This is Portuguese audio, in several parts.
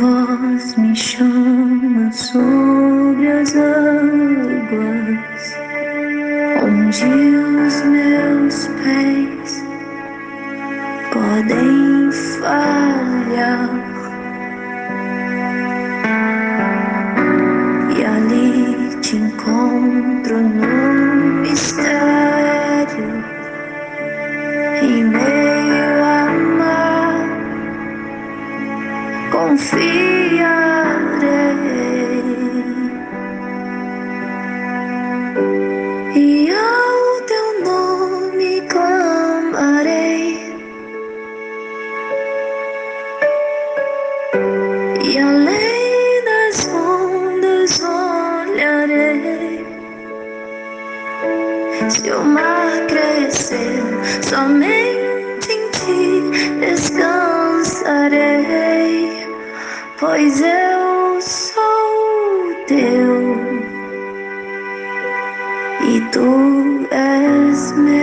voz me chama sobre as águas, onde os meus pés podem falhar, e ali te encontro no mistério, em meio a mar, confiarei, e ao teu nome clamarei, e além das ondas olharei. Se o mar crescer, somente em ti descansarei, pois eu sou teu e tu és meu.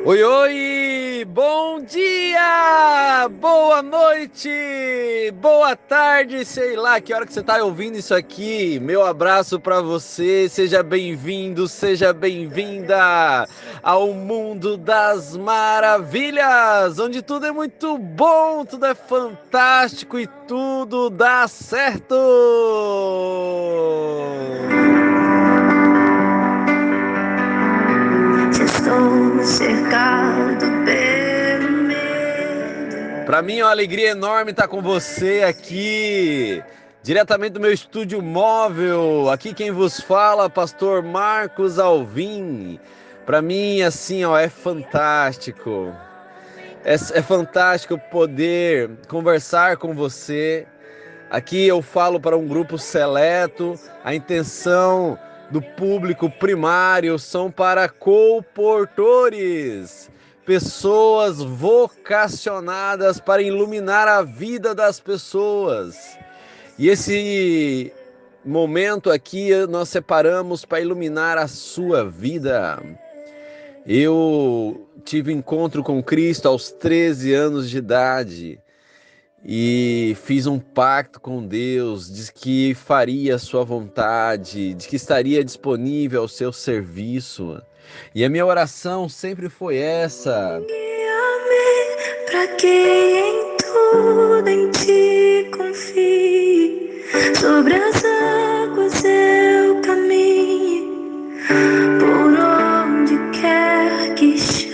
Oi, oi! Bom dia! Boa noite! Boa tarde! Sei lá que hora que você está ouvindo isso aqui. Meu abraço para você. Seja bem-vindo, seja bem-vinda ao mundo das maravilhas, onde tudo é muito bom, tudo é fantástico e tudo dá certo! Estou cercado pelo medo. Para mim é uma alegria enorme estar com você aqui, diretamente do meu estúdio móvel. Aqui quem vos fala, pastor Marcos Alvim. Para mim, assim, ó, é fantástico. É fantástico poder conversar com você. Aqui eu falo para um grupo seleto. A intenção do público primário são para comportores, pessoas vocacionadas para iluminar a vida das pessoas. E esse momento aqui nós separamos para iluminar a sua vida. Eu tive encontro com Cristo aos 13 anos de idade e fiz um pacto com Deus, diz que faria a sua vontade, de que estaria disponível ao seu serviço. E a minha oração sempre foi essa: Guia-me pra que em tudo em ti confie, sobre as águas eu caminhe, por onde quer que chames,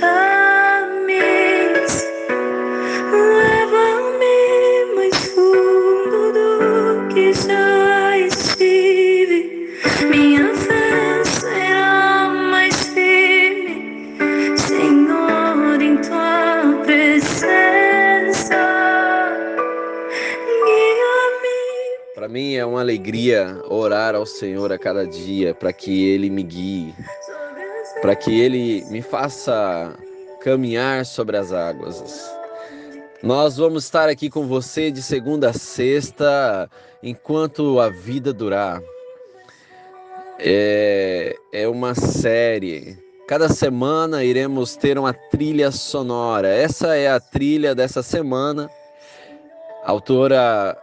leva-me mais fundo do que já estive, minha fé será mais firme, Senhor, em tua presença. Guia-me. Para mim é uma alegria orar ao Senhor a cada dia, para que Ele me guie, para que Ele me faça caminhar sobre as águas. Nós vamos estar aqui com você de segunda a sexta, enquanto a vida durar. É uma série. Cada semana iremos ter uma trilha sonora. Essa é a trilha dessa semana. A autora,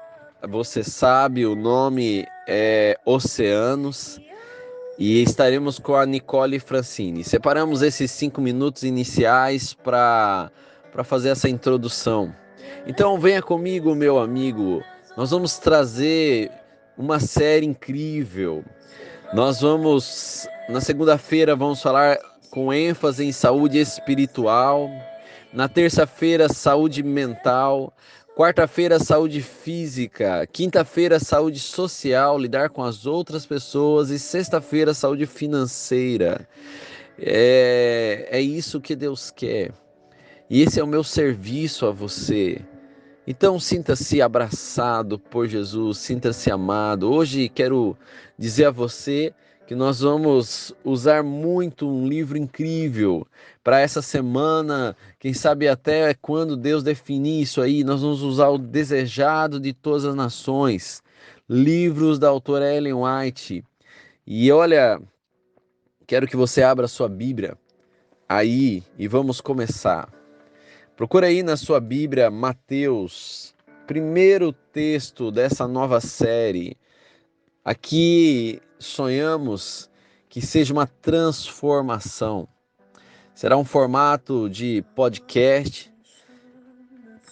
você sabe, o nome é Oceanos. E estaremos com a Nicole Francini. Separamos esses 5 minutos iniciais para fazer essa introdução. Então venha comigo, meu amigo. Nós vamos trazer uma série incrível. Nós vamos, na segunda-feira, vamos falar com ênfase em saúde espiritual. Na terça-feira, saúde mental. Quarta-feira, saúde física. Quinta-feira, saúde social, lidar com as outras pessoas. E sexta-feira, saúde financeira. É isso que Deus quer. E esse é o meu serviço a você. Então sinta-se abraçado por Jesus, sinta-se amado. Hoje quero dizer a você que nós vamos usar muito um livro incrível para essa semana, quem sabe até quando Deus definir isso aí, nós vamos usar o Desejado de Todas as Nações, livros da autora Ellen White. E olha, quero que você abra sua Bíblia aí e vamos começar. Procura aí na sua Bíblia Mateus, primeiro texto dessa nova série. Aqui sonhamos que seja uma transformação. Será um formato de podcast.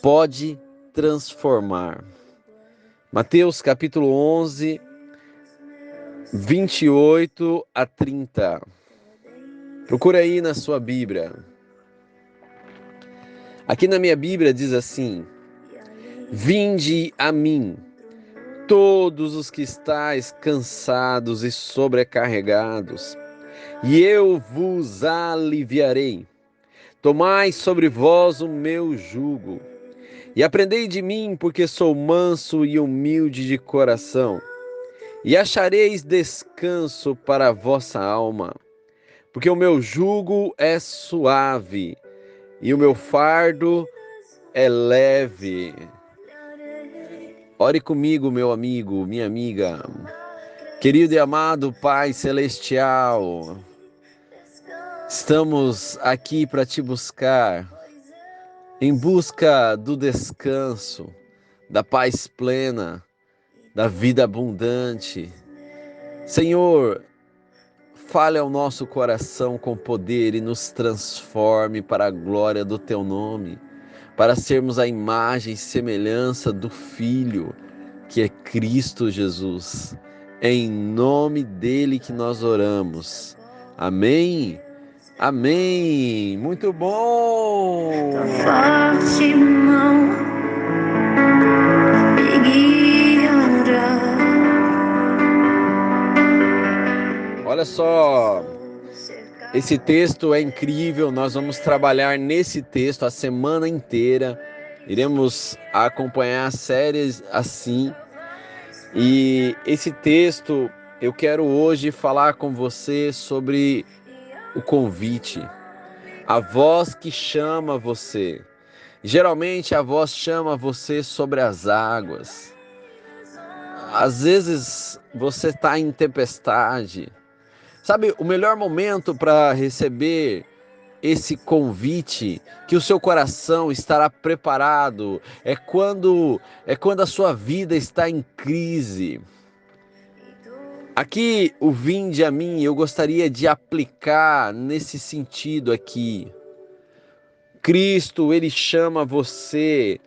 Pode transformar. Mateus capítulo 11, 28 a 30. Procura aí na sua Bíblia. Aqui na minha Bíblia diz assim: Vinde a mim, todos os que estáis cansados e sobrecarregados, e eu vos aliviarei. Tomai sobre vós o meu jugo, e aprendei de mim, porque sou manso e humilde de coração, e achareis descanso para a vossa alma, porque o meu jugo é suave, e o meu fardo é leve. Ore comigo, meu amigo, minha amiga. Querido e amado Pai Celestial, estamos aqui para te buscar, em busca do descanso, da paz plena, da vida abundante. Senhor, fale ao nosso coração com poder e nos transforme para a glória do Teu nome, para sermos a imagem e semelhança do Filho, que é Cristo Jesus. É em nome dele que nós oramos. Amém? Amém. Muito bom. Forte mão me guiará. Olha só, esse texto é incrível. Nós vamos trabalhar nesse texto a semana inteira. Iremos acompanhar séries assim. E esse texto, eu quero hoje falar com você sobre o convite, a voz que chama você. Geralmente a voz chama você sobre as águas. Às vezes você está em tempestade. Sabe, o melhor momento para receber esse convite, que o seu coração estará preparado, é quando a sua vida está em crise. Aqui, o vinde a mim, eu gostaria de aplicar nesse sentido aqui. Cristo, ele chama você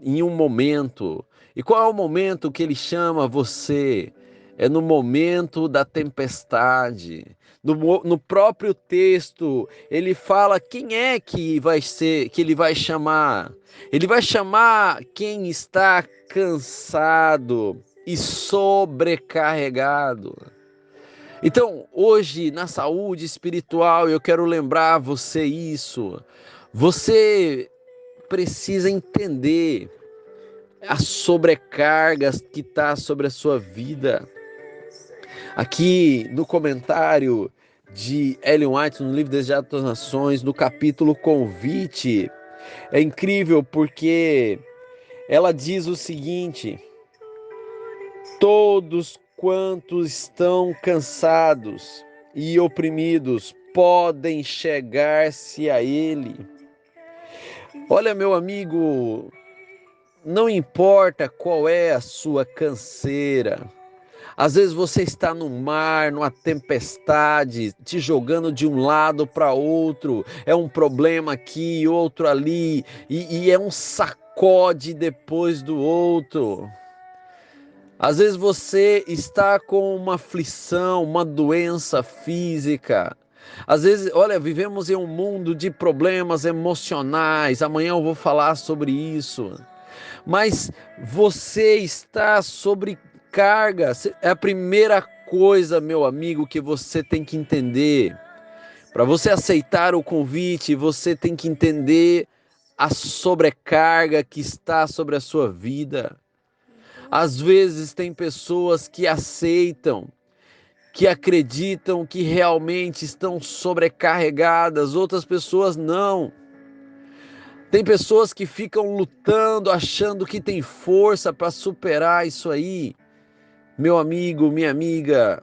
em um momento. E qual é o momento que ele chama você? É no momento da tempestade. No próprio texto, ele fala quem é que vai ser, que ele vai chamar. Ele vai chamar quem está cansado e sobrecarregado. Então, hoje, na saúde espiritual, eu quero lembrar você isso. Você precisa entender as sobrecargas que está sobre a sua vida. Aqui no comentário de Ellen White, no livro Desejados das Nações, no capítulo Convite, é incrível porque ela diz o seguinte: todos quantos estão cansados e oprimidos podem chegar-se a Ele. Olha, meu amigo, não importa qual é a sua canseira. Às vezes você está no mar, numa tempestade, te jogando de um lado para outro. É um problema aqui, outro ali, e é um sacode depois do outro. Às vezes você está com uma aflição, uma doença física. Às vezes, olha, vivemos em um mundo de problemas emocionais. Amanhã eu vou falar sobre isso. Mas você está sobre carga. É a primeira coisa, meu amigo, que você tem que entender. Para você aceitar o convite, você tem que entender a sobrecarga que está sobre a sua vida. Às vezes tem pessoas que aceitam, que acreditam que realmente estão sobrecarregadas, outras pessoas não. Tem pessoas que ficam lutando, achando que tem força para superar isso aí. Meu amigo, minha amiga,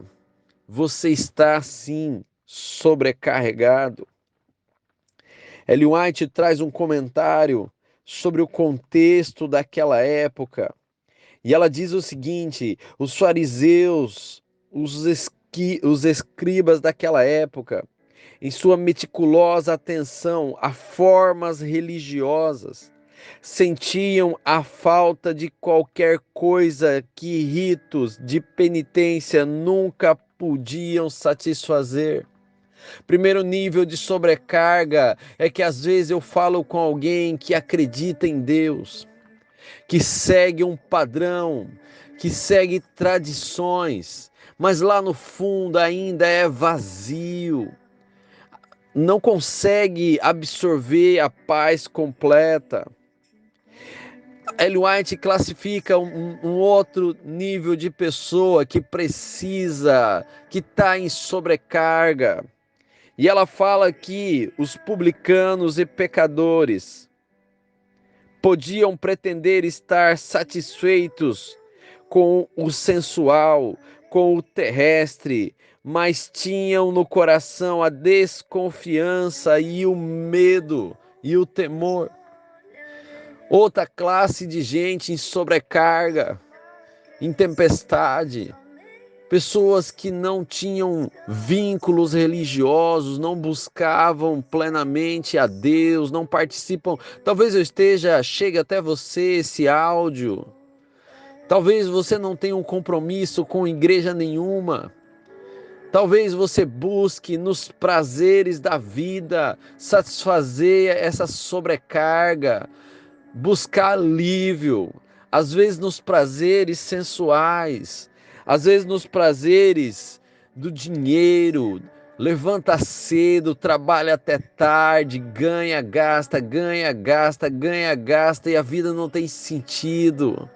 você está sim sobrecarregado. Ellen White traz um comentário sobre o contexto daquela época. E ela diz o seguinte: os fariseus, os escribas daquela época, em sua meticulosa atenção a formas religiosas, sentiam a falta de qualquer coisa que ritos de penitência nunca podiam satisfazer. Primeiro nível de sobrecarga é que às vezes eu falo com alguém que acredita em Deus, que segue um padrão, que segue tradições, mas lá no fundo ainda é vazio, não consegue absorver a paz completa. Ellen White classifica um outro nível de pessoa que precisa, que está em sobrecarga. E ela fala que os publicanos e pecadores podiam pretender estar satisfeitos com o sensual, com o terrestre, mas tinham no coração a desconfiança e o medo e o temor. Outra classe de gente em sobrecarga, em tempestade, pessoas que não tinham vínculos religiosos, não buscavam plenamente a Deus, não participam. Talvez chegue até você esse áudio. Talvez você não tenha um compromisso com igreja nenhuma. Talvez você busque nos prazeres da vida satisfazer essa sobrecarga, buscar alívio, às vezes nos prazeres sensuais, às vezes nos prazeres do dinheiro. Levanta cedo, trabalha até tarde, ganha, gasta, ganha, gasta, ganha, gasta e a vida não tem sentido.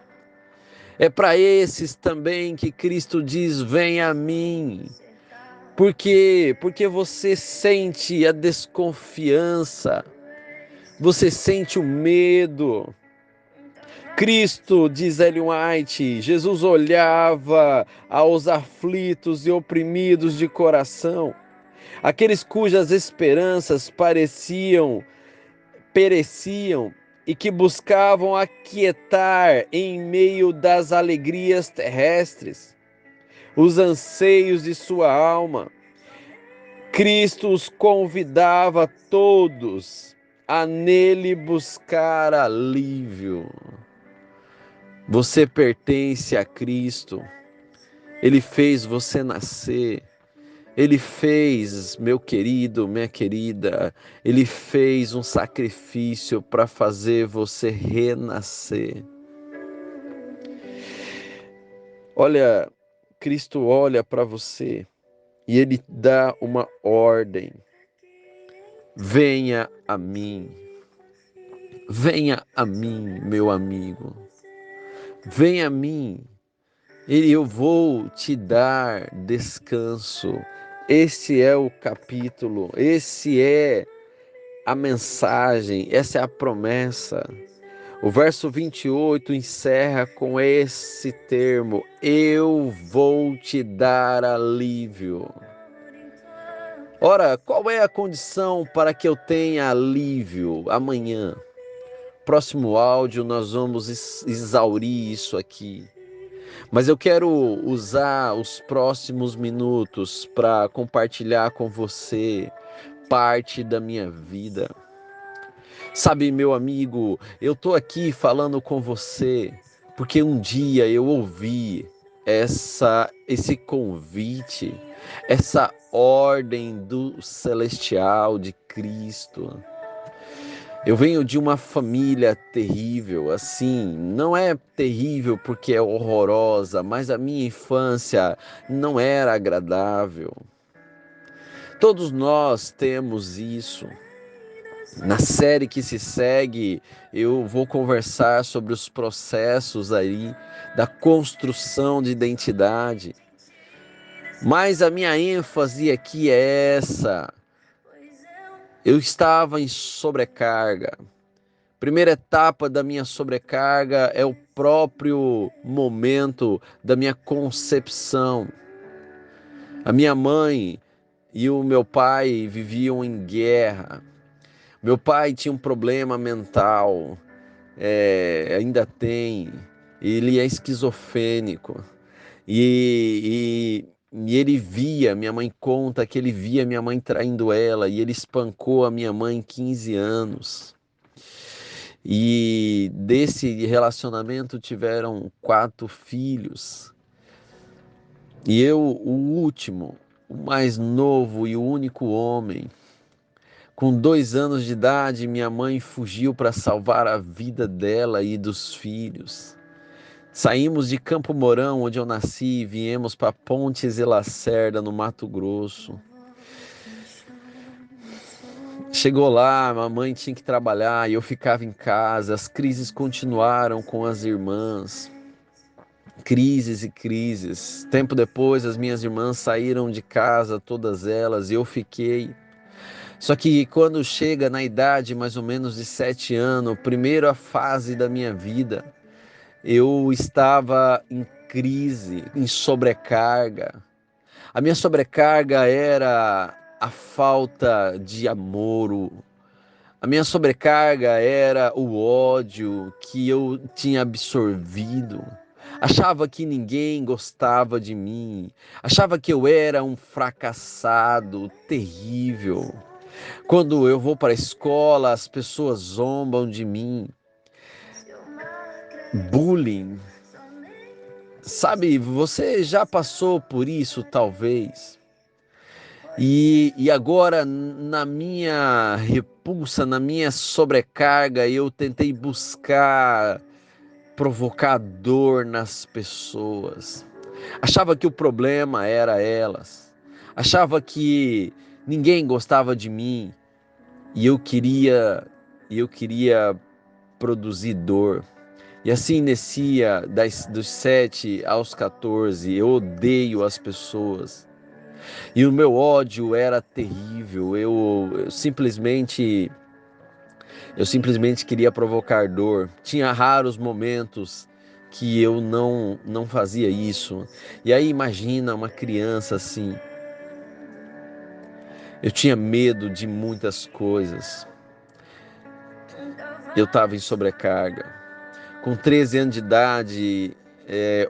É para esses também que Cristo diz: venha a mim. Por quê? Porque você sente a desconfiança, você sente o medo. Cristo, diz Ellen White, Jesus olhava aos aflitos e oprimidos de coração, aqueles cujas esperanças pereciam e que buscavam aquietar em meio das alegrias terrestres os anseios de sua alma. Cristo os convidava todos a nele buscar alívio. Você pertence a Cristo. Ele fez você nascer. Ele fez, meu querido, minha querida, ele fez um sacrifício para fazer você renascer. Olha, Cristo olha para você e ele dá uma ordem. Venha a mim. Venha a mim, meu amigo. Venha a mim. E eu vou te dar descanso. Esse é o capítulo, esse é a mensagem, essa é a promessa. O verso 28 encerra com esse termo: eu vou te dar alívio. Ora, qual é a condição para que eu tenha alívio amanhã? Próximo áudio nós vamos exaurir isso aqui. Mas eu quero usar os próximos minutos para compartilhar com você parte da minha vida. Sabe, meu amigo, eu estou aqui falando com você porque um dia eu ouvi esse convite, essa ordem do celestial de Cristo. Eu venho de uma família terrível, assim, não é terrível porque é horrorosa, mas a minha infância não era agradável. Todos nós temos isso. Na série que se segue, eu vou conversar sobre os processos aí da construção de identidade. Mas a minha ênfase aqui é essa. Eu estava em sobrecarga. Primeira etapa da minha sobrecarga é o próprio momento da minha concepção. A minha mãe e o meu pai viviam em guerra. Meu pai tinha um problema mental, ainda tem, ele é esquizofrênico. E ele via, minha mãe conta que ele via minha mãe traindo ela e ele espancou a minha mãe 15 anos. E desse relacionamento tiveram 4 filhos. E eu, o último, o mais novo e o único homem. Com 2 anos de idade, minha mãe fugiu para salvar a vida dela e dos filhos. Saímos de Campo Mourão, onde eu nasci, e viemos para Pontes e Lacerda, no Mato Grosso. Chegou lá, a mamãe tinha que trabalhar e eu ficava em casa. As crises continuaram com as irmãs. Crises e crises. Tempo depois, as minhas irmãs saíram de casa, todas elas, e eu fiquei. Só que quando chega na idade mais ou menos de 7 anos, primeira fase da minha vida, eu estava em crise, em sobrecarga. A minha sobrecarga era a falta de amor. A minha sobrecarga era o ódio que eu tinha absorvido. Achava que ninguém gostava de mim. Achava que eu era um fracassado terrível. Quando eu vou para a escola, as pessoas zombam de mim. Bullying. Sabe, você já passou por isso, talvez. E agora, na minha repulsa, na minha sobrecarga, eu tentei buscar provocar dor nas pessoas. Achava que o problema era elas. Achava que ninguém gostava de mim. E eu queria produzir dor. E assim inicia dos 7 aos 14. Eu odeio as pessoas. E o meu ódio era terrível. Eu simplesmente queria provocar dor. Tinha raros momentos que eu não fazia isso. E aí imagina uma criança assim. Eu tinha medo de muitas coisas. Eu estava em sobrecarga. Com 13 anos de idade,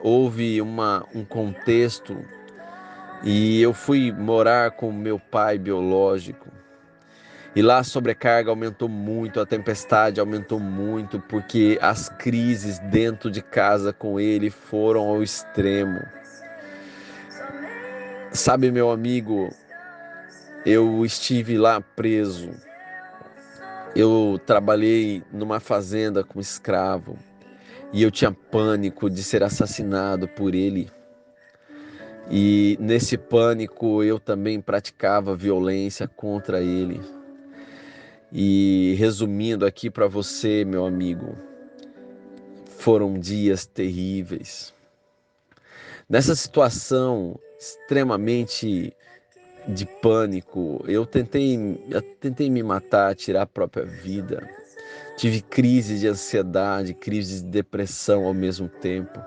houve um contexto e eu fui morar com meu pai biológico. E lá a sobrecarga aumentou muito, a tempestade aumentou muito, porque as crises dentro de casa com ele foram ao extremo. Sabe, meu amigo, eu estive lá preso. Eu trabalhei numa fazenda como escravo e eu tinha pânico de ser assassinado por ele. E nesse pânico eu também praticava violência contra ele. E resumindo aqui para você, meu amigo, foram dias terríveis. Nessa situação extremamente de pânico, eu tentei me matar, tirar a própria vida. Tive crise de ansiedade, crise de depressão ao mesmo tempo.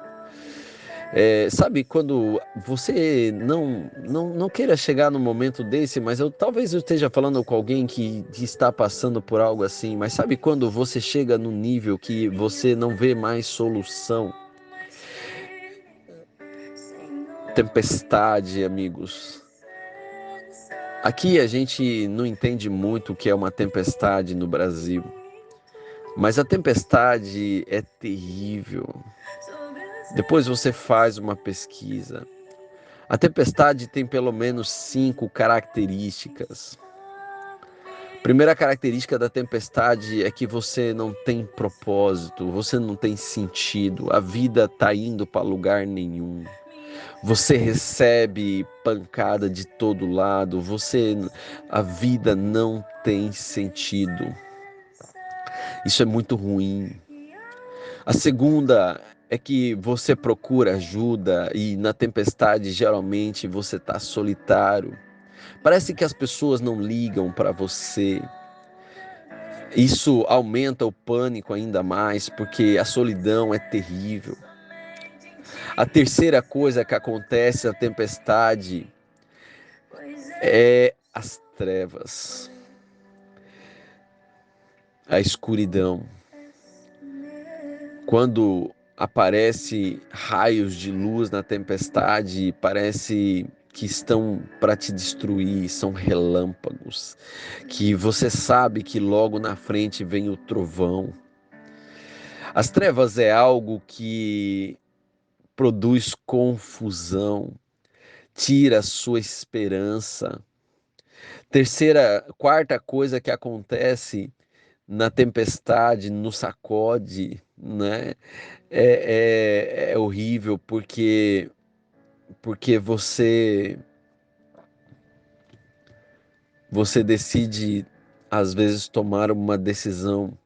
Sabe, quando você não queira chegar num momento desse, mas talvez eu esteja falando com alguém que está passando por algo assim, mas sabe quando você chega num nível que você não vê mais solução? Tempestade, amigos. Aqui a gente não entende muito o que é uma tempestade no Brasil, mas a tempestade é terrível. Depois você faz uma pesquisa. A tempestade tem pelo menos 5 características. A primeira característica da tempestade é que você não tem propósito, você não tem sentido, a vida está indo para lugar nenhum. Você recebe pancada de todo lado, a vida não tem sentido. Isso é muito ruim. A segunda é que você procura ajuda e na tempestade geralmente você está solitário. Parece que as pessoas não ligam para você. Isso aumenta o pânico ainda mais porque a solidão é terrível. A terceira coisa que acontece na tempestade é as trevas. a escuridão. Quando aparece raios de luz na tempestade, parece que estão para te destruir, são relâmpagos, que você sabe que logo na frente vem o trovão. As trevas é algo que produz confusão, tira a sua esperança. Quarta coisa que acontece na tempestade, no sacode, né? É horrível porque você decide às vezes tomar uma decisão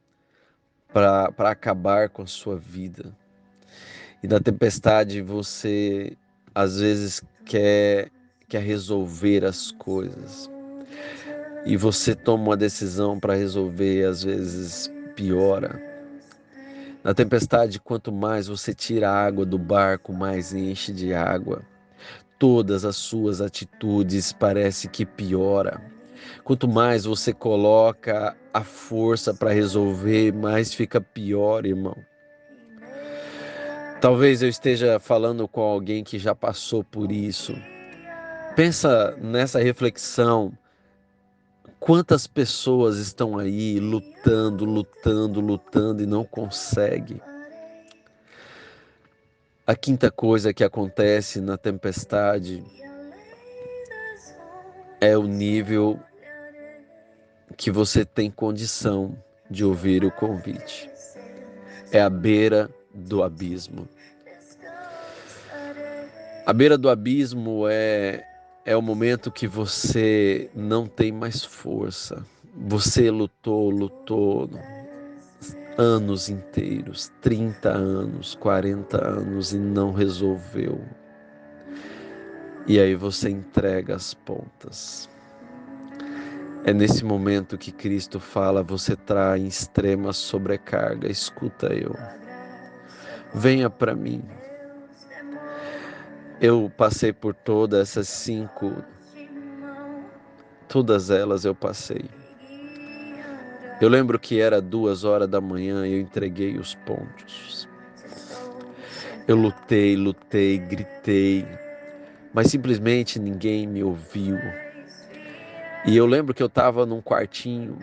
para acabar com a sua vida. E na tempestade você às vezes quer resolver as coisas. E você toma uma decisão para resolver e às vezes piora. Na tempestade, quanto mais você tira a água do barco, mais enche de água. Todas as suas atitudes parece que piora. Quanto mais você coloca a força para resolver, mais fica pior, irmão. Talvez eu esteja falando com alguém que já passou por isso. Pensa nessa reflexão. Quantas pessoas estão aí lutando e não conseguem? A quinta coisa que acontece na tempestade é o nível que você tem condição de ouvir o convite. É a beira do abismo. A beira do abismo é o momento que você não tem mais força. Você lutou anos inteiros, 30 anos, 40 anos e não resolveu. E aí você entrega as pontas. É nesse momento que Cristo fala, você está em extrema sobrecarga, escuta eu. Venha para mim. Eu passei por todas elas eu passei. Eu lembro que era 2 horas da manhã e eu entreguei os pontos. Eu lutei, gritei, mas simplesmente ninguém me ouviu. E eu lembro que eu estava num quartinho,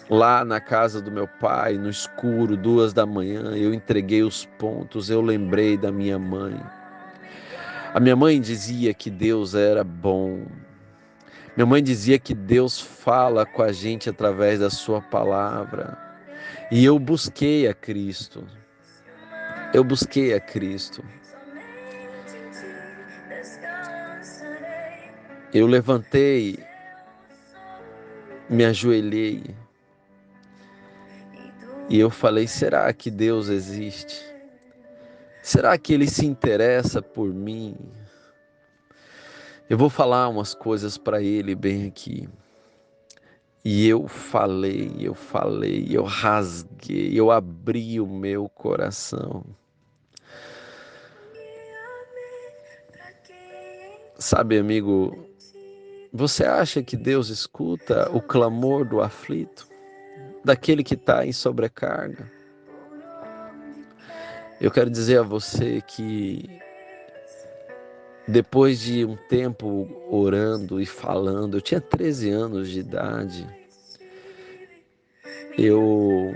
lá na casa do meu pai, no escuro, 2 da manhã, eu entreguei os pontos, eu lembrei da minha mãe. A minha mãe dizia que Deus era bom. Minha mãe dizia que Deus fala com a gente através da sua palavra. E eu busquei a Cristo. Eu busquei a Cristo. Eu levantei, me ajoelhei. E eu falei, será que Deus existe? Será que Ele se interessa por mim? Eu vou falar umas coisas para Ele bem aqui. E eu falei, eu rasguei, eu abri o meu coração. Sabe, amigo, você acha que Deus escuta o clamor do aflito, daquele que está em sobrecarga? Eu quero dizer a você que depois de um tempo orando e falando, eu tinha 13 anos de idade, eu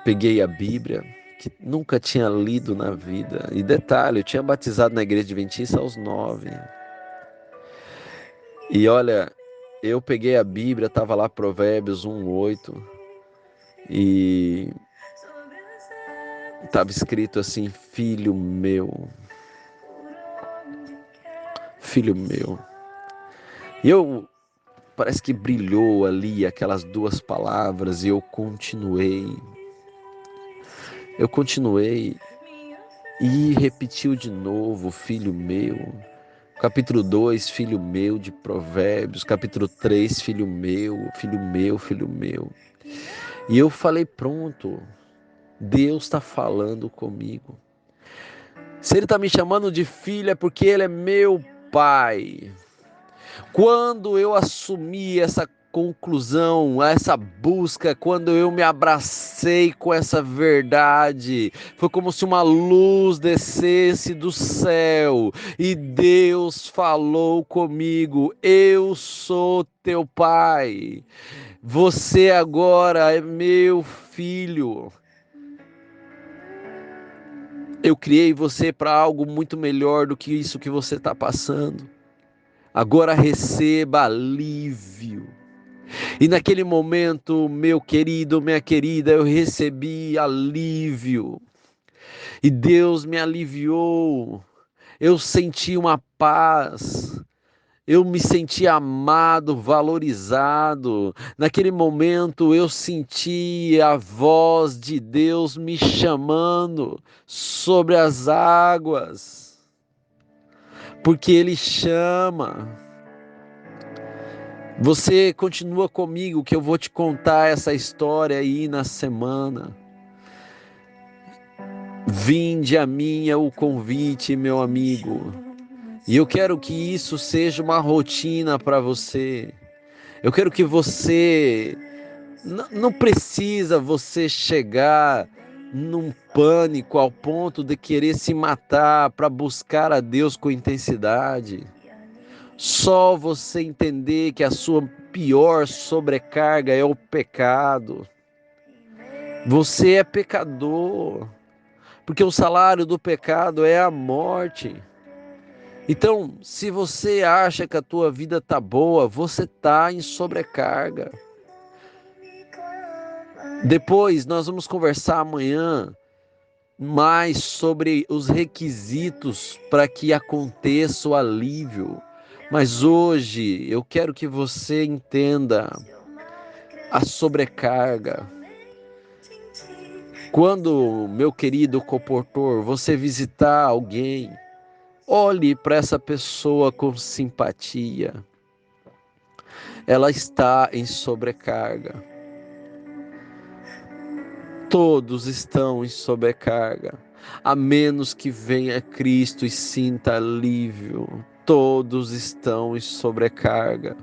peguei a Bíblia, que nunca tinha lido na vida. E detalhe, eu tinha batizado na igreja adventista aos 9. E olha, eu peguei a Bíblia, estava lá Provérbios 1:8. E estava escrito assim, filho meu. E parece que brilhou ali aquelas 2 palavras e eu continuei e repetiu de novo, filho meu. Capítulo 2, filho meu, de Provérbios. Capítulo 3, filho meu, filho meu, filho meu. E eu falei, pronto, Deus está falando comigo. Se Ele está me chamando de filho é porque Ele é meu Pai. Quando eu assumi essa conclusão, a essa busca, quando eu me abracei com essa verdade, foi como se uma luz descesse do céu e Deus falou comigo: eu sou teu pai, você agora é meu filho. Eu criei você para algo muito melhor do que isso que você está passando. Agora receba alívio. E naquele momento, meu querido, minha querida, eu recebi alívio. E Deus me aliviou. Eu senti uma paz. Eu me senti amado, valorizado. Naquele momento eu senti a voz de Deus me chamando sobre as águas. Porque Ele chama. Você continua comigo que eu vou te contar essa história aí na semana. Vinde a mim é o convite, meu amigo. E eu quero que isso seja uma rotina para você. Eu quero que você não precisa você chegar num pânico ao ponto de querer se matar para buscar a Deus com intensidade. Só você entender que a sua pior sobrecarga é o pecado. Você é pecador, porque o salário do pecado é a morte. Então, se você acha que a tua vida está boa, você está em sobrecarga. Depois nós vamos conversar amanhã mais sobre os requisitos para que aconteça o alívio. Mas hoje eu quero que você entenda a sobrecarga. Quando, meu querido comportor, você visitar alguém, olhe para essa pessoa com simpatia. Ela está em sobrecarga. Todos estão em sobrecarga, a menos que venha Cristo e sinta alívio. Todos estão em sobrecarga.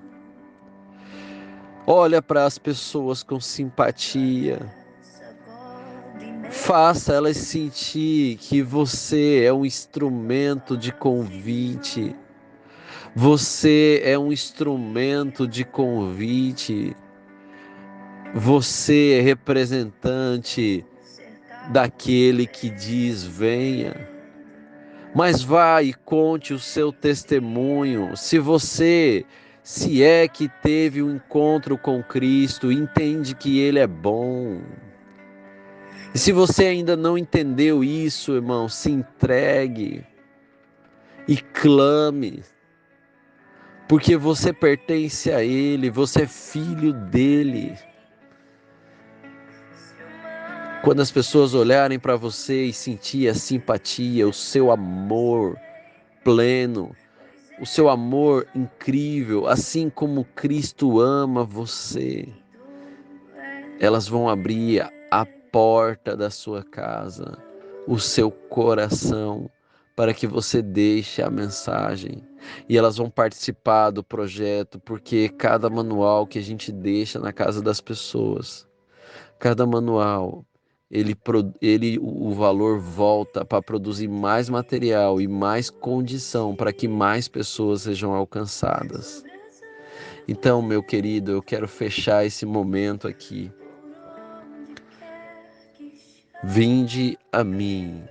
Olha para as pessoas com simpatia. Faça elas sentir que você é um instrumento de convite. Você é um instrumento de convite. Você é representante daquele que diz venha. Mas vá e conte o seu testemunho. Se é que teve um encontro com Cristo, entende que Ele é bom. E se você ainda não entendeu isso, irmão, se entregue e clame. Porque você pertence a Ele, você é filho dEle. Quando as pessoas olharem para você e sentir a simpatia, o seu amor pleno, o seu amor incrível, assim como Cristo ama você, elas vão abrir a porta da sua casa, o seu coração, para que você deixe a mensagem. E elas vão participar do projeto, porque cada manual que a gente deixa na casa das pessoas, cada manual, o valor volta para produzir mais material e mais condição para que mais pessoas sejam alcançadas. Então, meu querido, eu quero fechar esse momento aqui. Vinde a mim,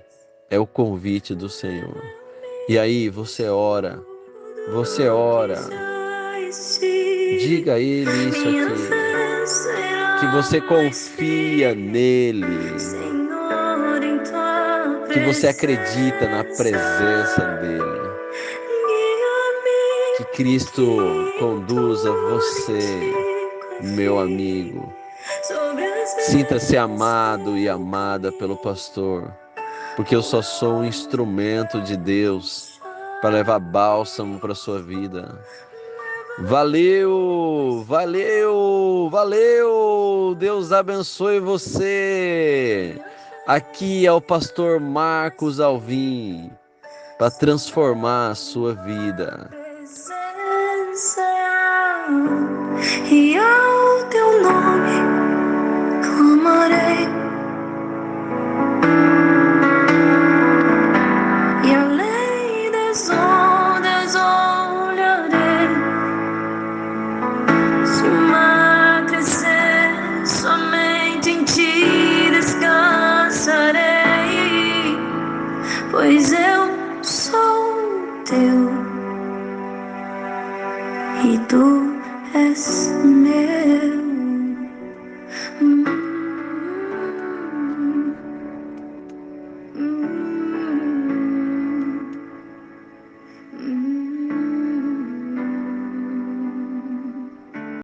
é o convite do Senhor. E aí você ora, diga a Ele isso aqui, que você confia nele, que você acredita na presença dele, que Cristo conduza você, meu amigo. Sinta-se amado e amada pelo pastor, porque eu só sou um instrumento de Deus para levar bálsamo para a sua vida. Valeu, valeu, valeu! Deus abençoe você! Aqui é o pastor Marcos Alvim, para transformar a sua vida. e ao teu nome